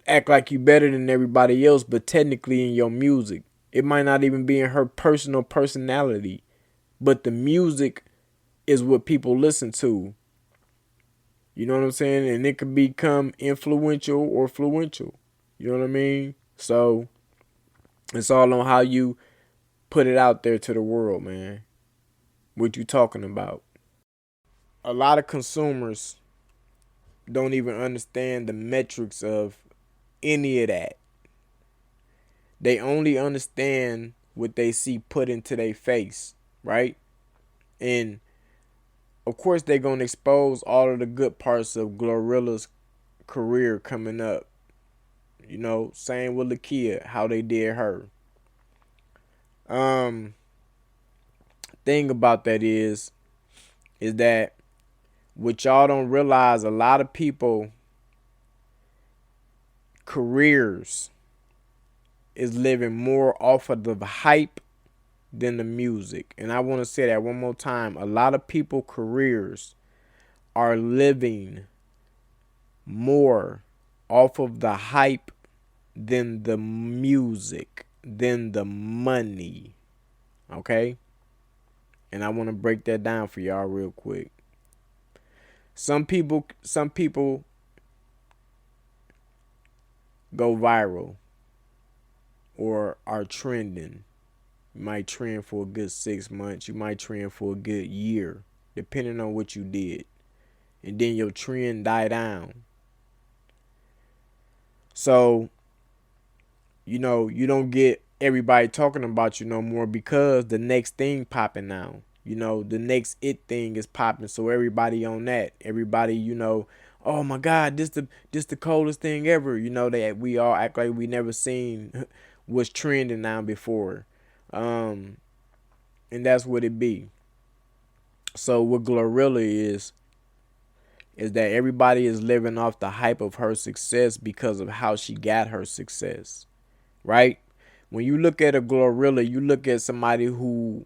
act like you better than everybody else, but technically in your music. It might not even be in her personal personality, but the music is what people listen to. You know what I'm saying? And it can become influential or fluential. You know what I mean? So it's all on how you put it out there to the world, man. What you talking about? A lot of consumers don't even understand the metrics of any of that. They only understand what they see put into their face, right? And of course they're going to expose all of the good parts of Glorilla's career coming up. You know, same with Lakeyah, how they did her. Thing about that is that what y'all don't realize, a lot of people careers is living more off of the hype than the music. And I want to say that one more time. A lot of people careers are living more off of the hype than the music, than the money. Okay? And I want to break that down for y'all real quick. Some people go viral or are trending. You might trend for a good 6 months. You might trend for a good year, depending on what you did. And then your trend die down. So, you know, you don't get everybody talking about you no more because the next thing popping now. You know, the next it thing is popping. So everybody on that. Everybody, you know, oh my God, this the coldest thing ever. You know, we all act like we never seen what's trending now before. And that's what it be. So what Glorilla is that everybody is living off the hype of her success because of how she got her success. Right? When you look at a Glorilla, you look at somebody who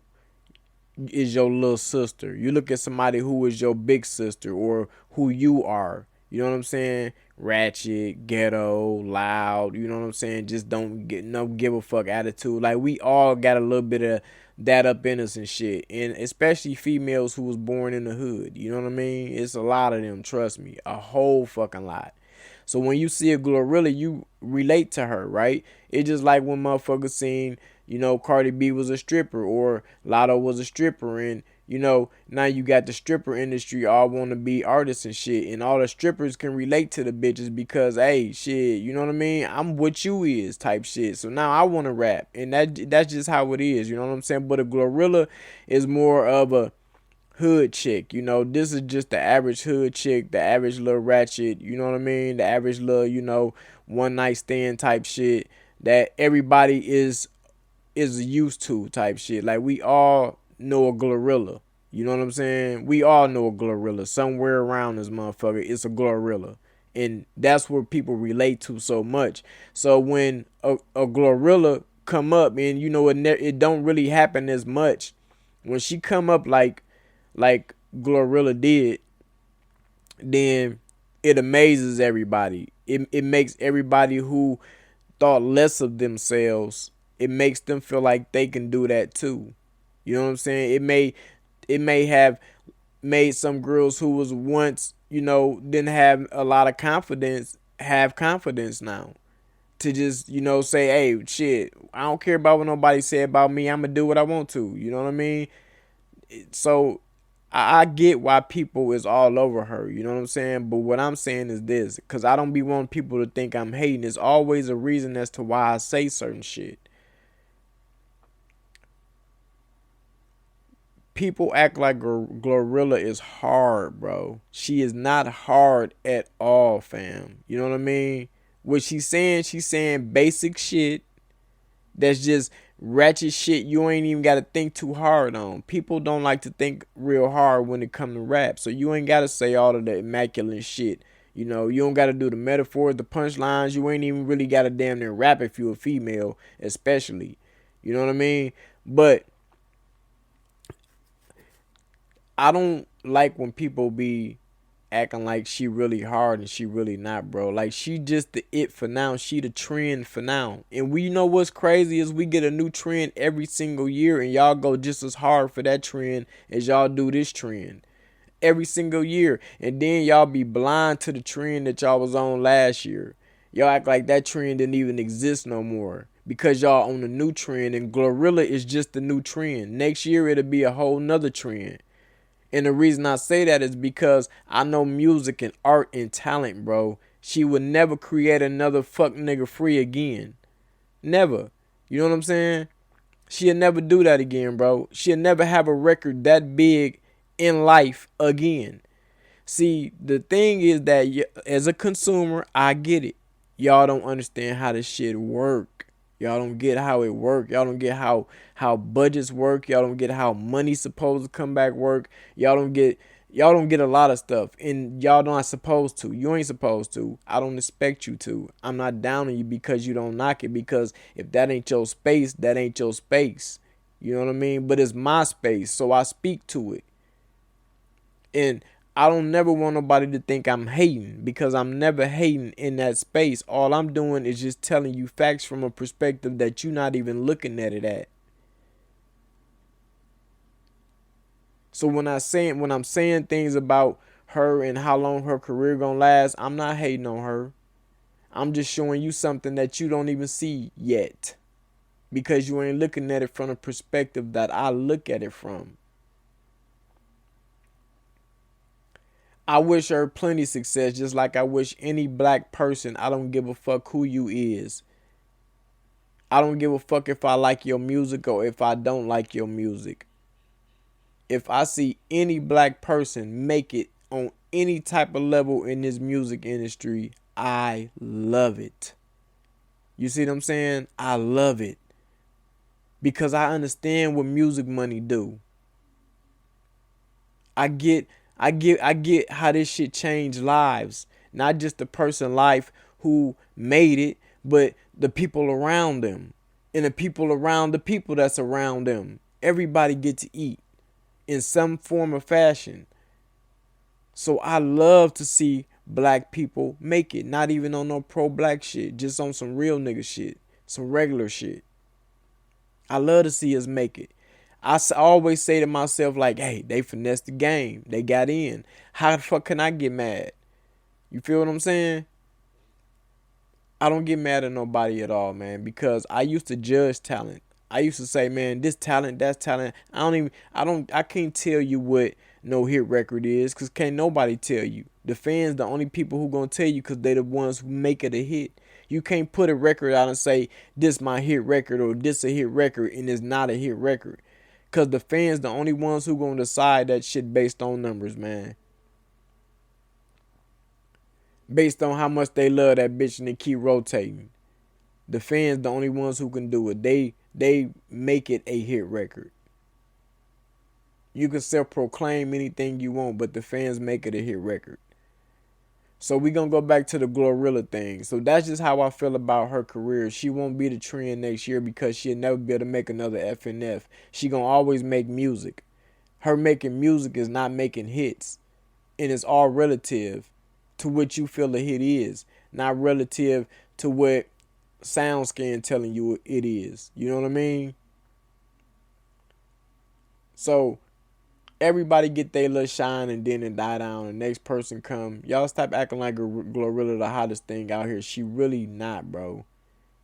is your little sister. You look at somebody who is your big sister or who you are. You know what I'm saying? Ratchet, ghetto, loud. You know what I'm saying? Just don't give a fuck attitude. Like, we all got a little bit of that up in us and shit. And especially females who was born in the hood. You know what I mean? It's a lot of them, trust me. A whole fucking lot. So when you see a Glorilla, you relate to her, right? It's just like when motherfuckers seen, you know, Cardi B was a stripper or Lotto was a stripper and You know, now you got the stripper industry all want to be artists and shit, and all the strippers can relate to the bitches because, hey, shit, you know what I mean? I'm what you is type shit. So now I want to rap, and that's just how it is. You know what I'm saying? But a Glorilla is more of a hood chick. You know, this is just the average hood chick, the average little ratchet. You know what I mean? The average little, you know, one night stand type shit that everybody is used to type shit. Like, we all know a Glorilla. You know what I'm saying? We all know a Glorilla. Somewhere around this motherfucker, it's a Glorilla. And that's what people relate to so much. So when a Glorilla come up, and you know, it don't really happen as much. When she come up like Glorilla did, then it amazes everybody. It makes everybody who thought less of themselves, it makes them feel like they can do that too. You know what I'm saying? It may have made some girls who was once, you know, didn't have a lot of confidence, have confidence now. To just, you know, say, hey, shit, I don't care about what nobody said about me. I'm going to do what I want to. You know what I mean? So I get why people is all over her. You know what I'm saying? But what I'm saying is this, because I don't be wanting people to think I'm hating. There's always a reason as to why I say certain shit. People act like Glorilla is hard, bro. She is not hard at all, fam. You know what I mean? What she's saying basic shit that's just ratchet shit you ain't even got to think too hard on. People don't like to think real hard when it come to rap. So you ain't got to say all of the immaculate shit. You know, you don't got to do the metaphors, the punchlines. You ain't even really got to damn near rap if you a female, especially. You know what I mean? But I don't like when people be acting like she really hard and she really not, bro. Like, she just the it for now. She the trend for now. And we know what's crazy is we get a new trend every single year, and y'all go just as hard for that trend as y'all do this trend. Every single year. And then y'all be blind to the trend that y'all was on last year. Y'all act like that trend didn't even exist no more, because y'all on the new trend, and Glorilla is just the new trend. Next year it'll be a whole nother trend. And the reason I say that is because I know music and art and talent, bro. She would never create another fuck nigga free again. Never. You know what I'm saying? She'll never do that again, bro. She'll never have a record that big in life again. See, the thing is that as a consumer, I get it. Y'all don't understand how this shit work. Y'all don't get how it work. Y'all don't get how budgets work. Y'all don't get how money's supposed to come back work. Y'all don't get a lot of stuff. And y'all not supposed to. You ain't supposed to. I don't expect you to. I'm not down on you because you don't knock it. Because if that ain't your space, that ain't your space. You know what I mean? But it's my space, so I speak to it. And I don't never want nobody to think I'm hating, because I'm never hating in that space. All I'm doing is just telling you facts from a perspective that you're not even looking at it at. So when I'm saying things about her and how long her career gonna last, I'm not hating on her. I'm just showing you something that you don't even see yet, because you ain't looking at it from a perspective that I look at it from. I wish her plenty success, just like I wish any black person. I don't give a fuck who you is. I don't give a fuck if I like your music or if I don't like your music. If I see any black person make it on any type of level in this music industry, I love it. You see what I'm saying? I love it. Because I understand what music money do. I get how this shit changed lives. Not just the person life who made it, but the people around them. And the people around the people that's around them. Everybody get to eat in some form or fashion. So I love to see black people make it. Not even on no pro-black shit. Just on some real nigga shit. Some regular shit. I love to see us make it. I always say to myself, like, hey, they finessed the game. They got in. How the fuck can I get mad? You feel what I'm saying? I don't get mad at nobody at all, man, because I used to judge talent. I used to say, man, this talent, that's talent. I can't tell you what no hit record is, because can't nobody tell you. The fans, the only people who gonna tell you, because they the ones who make it a hit. You can't put a record out and say, this my hit record, or this a hit record, and it's not a hit record. Because the fans, the only ones who gonna decide that shit based on numbers, man. Based on how much they love that bitch and they keep rotating. The fans, the only ones who can do it. They make it a hit record. You can self-proclaim anything you want, but the fans make it a hit record. So we gonna go back to the Glorilla thing. So that's just how I feel about her career. She won't be the trend next year because she'll never be able to make another FNF. She gonna always make music. Her making music is not making hits. And it's all relative to what you feel a hit is, not relative to what SoundScan telling you it is. You know what I mean? So everybody get their little shine and then it die down. The next person come. Y'all stop acting like Glorilla the hottest thing out here. She really not, bro.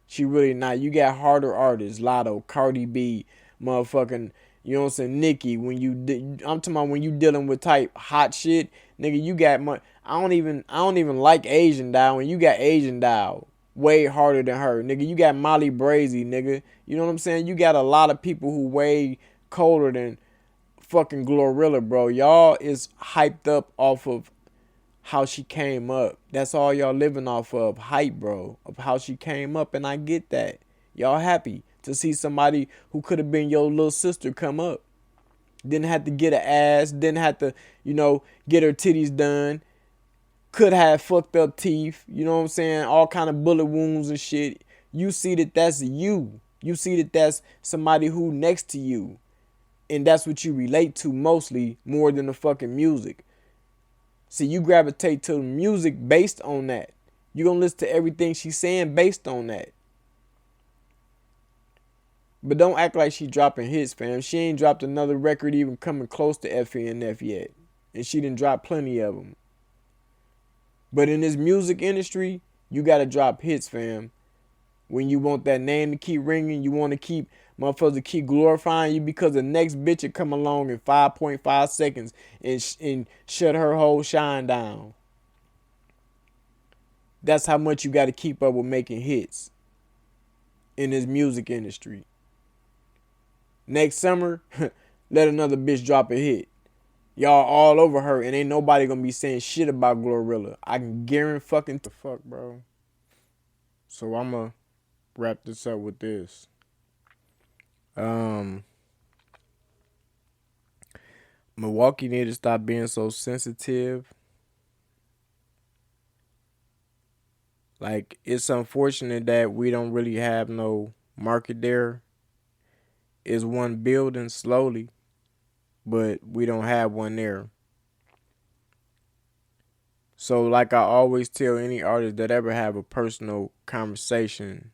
She really not. You got harder artists, Lotto, Cardi B, motherfucking, you know what I'm saying, Nicki. I'm talking about when you dealing with type hot shit, nigga. You got I don't even like Asian Doll. When you got Asian Doll, way harder than her, nigga. You got Molly Brazy, nigga. You know what I'm saying? You got a lot of people who way colder than fucking Glorilla, bro. Y'all is hyped up off of how she came up. That's all y'all living off of, hype, bro, of how she came up, and I get that. Y'all happy to see somebody who could have been your little sister come up. Didn't have to get an ass, didn't have to, get her titties done. Could have fucked up teeth, you know what I'm saying? All kind of bullet wounds and shit. You see that that's you. You see that that's somebody who next to you. And that's what you relate to mostly, more than the fucking music. See, you gravitate to the music based on that. You're going to listen to everything she's saying based on that. But don't act like she dropping hits, fam. She ain't dropped another record even coming close to FNF yet. And she done dropped plenty of them. But in this music industry, you got to drop hits, fam. When you want that name to keep ringing, you want to keep motherfuckers to keep glorifying you, because the next bitch will come along in 5.5 seconds and shut her whole shine down. That's how much you got to keep up with making hits in this music industry. Next summer, let another bitch drop a hit. Y'all all over her, and ain't nobody gonna be saying shit about Glorilla. I can guarantee fucking the fuck, bro. So I'ma wrap this up with this. Milwaukee need to stop being so sensitive. Like, it's unfortunate that we don't really have no market there. It's one building slowly, but we don't have one there. So like I always tell any artist that ever have a personal conversation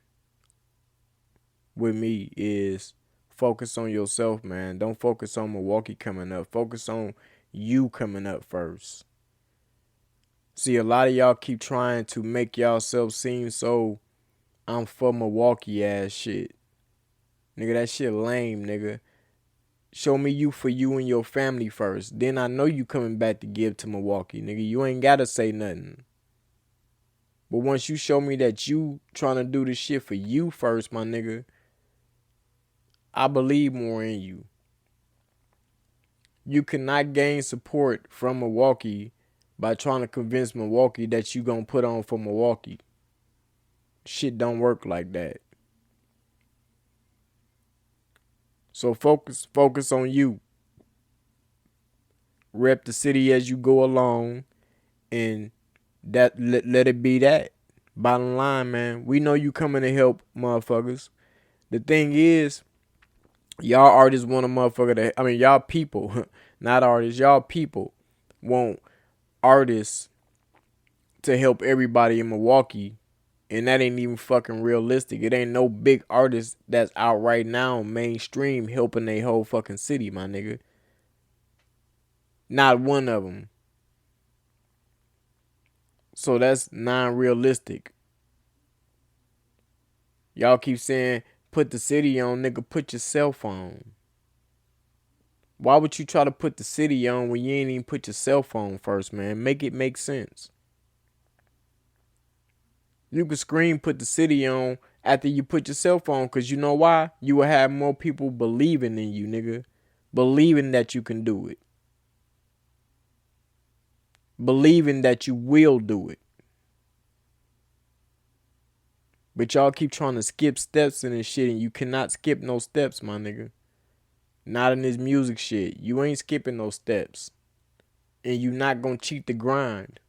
with me is focus on yourself, man. Don't focus on Milwaukee coming up. Focus on you coming up first. See, a lot of y'all keep trying to make yourself seem so I'm for Milwaukee ass shit. Nigga, that shit lame, nigga. Show me you for you and your family first. Then I know you coming back to give to Milwaukee, nigga. You ain't gotta say nothing. But once you show me that you trying to do this shit for you first, my nigga, I believe more in you. You cannot gain support from Milwaukee by trying to convince Milwaukee that you gonna put on for Milwaukee. Shit don't work like that. So focus on you. Rep the city as you go along, and that let it be that. Bottom line, man, we know you coming to help motherfuckers. The thing is, y'all artists want a motherfucker y'all people, not artists, y'all people want artists to help everybody in Milwaukee. And that ain't even fucking realistic. It ain't no big artist that's out right now mainstream helping they whole fucking city, my nigga. Not one of them. So that's non-realistic. Y'all keep saying put the city on, nigga, put yourself on. Why would you try to put the city on when you ain't even put yourself on first, man? Make it make sense. You can scream put the city on after you put yourself on, because you know why? You will have more people believing in you, nigga. Believing that you can do it. Believing that you will do it. But y'all keep trying to skip steps in this shit, and you cannot skip no steps, my nigga. Not in this music shit. You ain't skipping no steps. And you not gonna cheat the grind.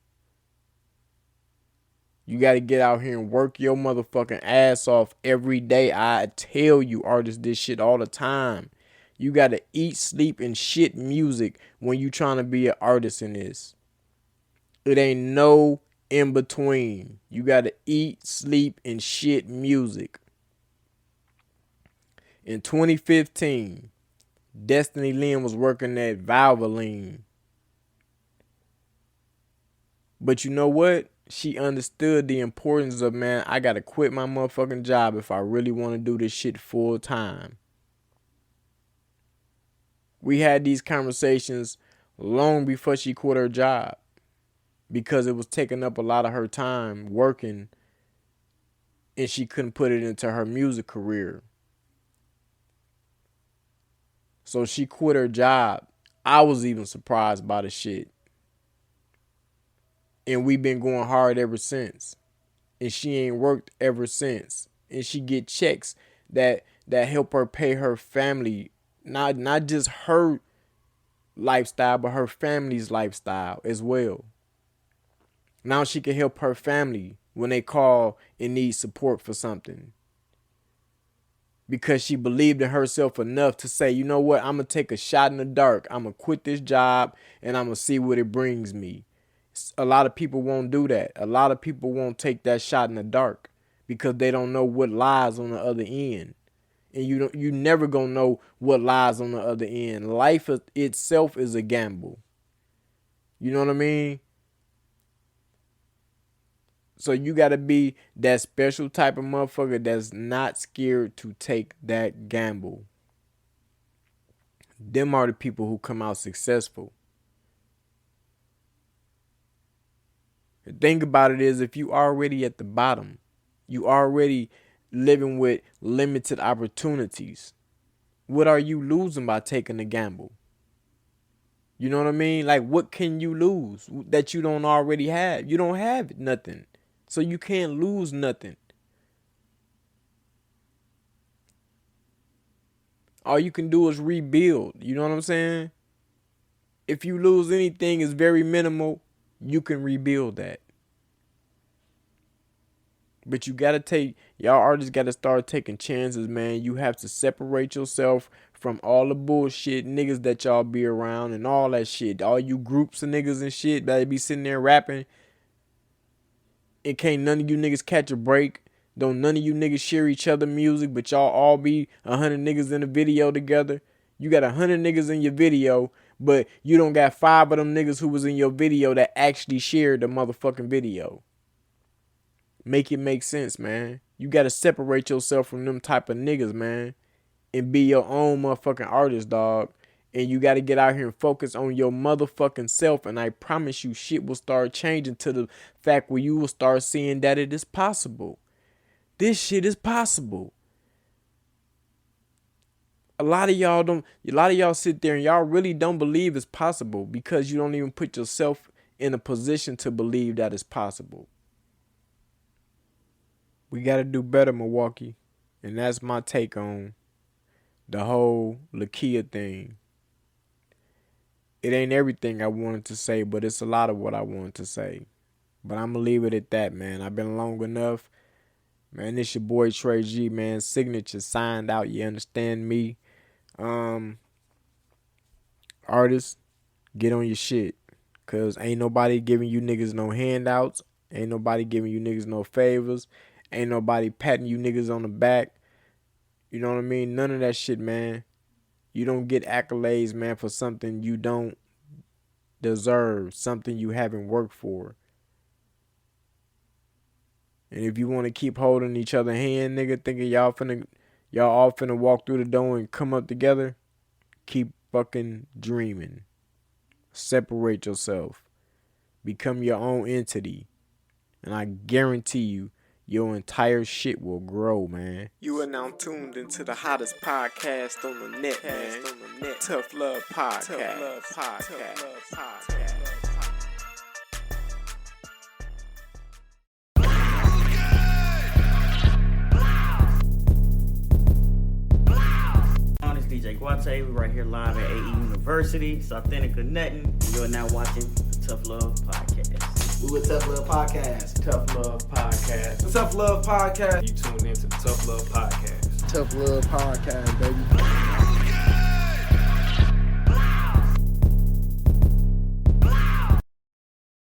You gotta get out here and work your motherfucking ass off every day. I tell you artists this shit all the time. You gotta eat, sleep, and shit music when you trying to be an artist in this. It ain't no in between. You gotta eat, sleep, and shit music. In 2015, Destiny Lynn was working at Valvoline. But you know what? She understood the importance of, man, I gotta quit my motherfucking job if I really want to do this shit full time. We had these conversations long before she quit her job, because it was taking up a lot of her time working, and she couldn't put it into her music career. So she quit her job. I was even surprised by the shit. And we've been going hard ever since. And she ain't worked ever since. And she get checks that help her pay her family. Not just her lifestyle, but her family's lifestyle as well. Now she can help her family when they call and need support for something. Because she believed in herself enough to say, you know what, I'm going to take a shot in the dark. I'm going to quit this job and I'm going to see what it brings me. A lot of people won't do that. A lot of people won't take that shot in the dark because they don't know what lies on the other end. And you never going to know what lies on the other end. Life itself is a gamble. You know what I mean? So you got to be that special type of motherfucker that's not scared to take that gamble. Them are the people who come out successful. The thing about it is, if you already at the bottom, you already living with limited opportunities, what are you losing by taking the gamble? You know what I mean? Like, what can you lose that you don't already have? You don't have nothing. So you can't lose nothing. All you can do is rebuild. You know what I'm saying? If you lose anything, it's very minimal. You can rebuild that. But you gotta y'all artists gotta start taking chances, man. You have to separate yourself from all the bullshit niggas that y'all be around and all that shit. All you groups of niggas and shit that be sitting there rapping. And can't none of you niggas catch a break. Don't none of you niggas share each other music, but y'all all be 100 niggas in a video together. You got 100 niggas in your video, but you don't got 5 of them niggas who was in your video that actually shared the motherfucking video. Make it make sense, man. You got to separate yourself from them type of niggas, man. And be your own motherfucking artist, dog. And you got to get out here and focus on your motherfucking self. And I promise you, shit will start changing to the fact where you will start seeing that it is possible. This shit is possible. A lot of y'all sit there and y'all really don't believe it's possible because you don't even put yourself in a position to believe that it's possible. We got to do better, Milwaukee. And that's my take on the whole Lakeyah thing. It ain't everything I wanted to say, but it's a lot of what I wanted to say. But I'm going to leave it at that, man. I've been long enough. Man, this your boy Trae G, man. Signature signed out. You understand me? Artists, get on your shit. Because ain't nobody giving you niggas no handouts. Ain't nobody giving you niggas no favors. Ain't nobody patting you niggas on the back. You know what I mean? None of that shit, man. You don't get accolades, man, for something you don't deserve. Something you haven't worked for. And if you want to keep holding each other hand, nigga, thinking y'all Y'all all finna walk through the door and come up together. Keep fucking dreaming. Separate yourself. Become your own entity. And I guarantee you, your entire shit will grow, man. You are now tuned into the hottest podcast on the net, man. Tough Love Podcast. It's DJ Guate. We're right here live at AE University. It's authentic connecting. You're now watching the Tough Love Podcast. We with Tough Love Podcast. Tough Love Podcast. The Tough Love Podcast. You tuned into the Tough Love Podcast. Tough Love Podcast, baby.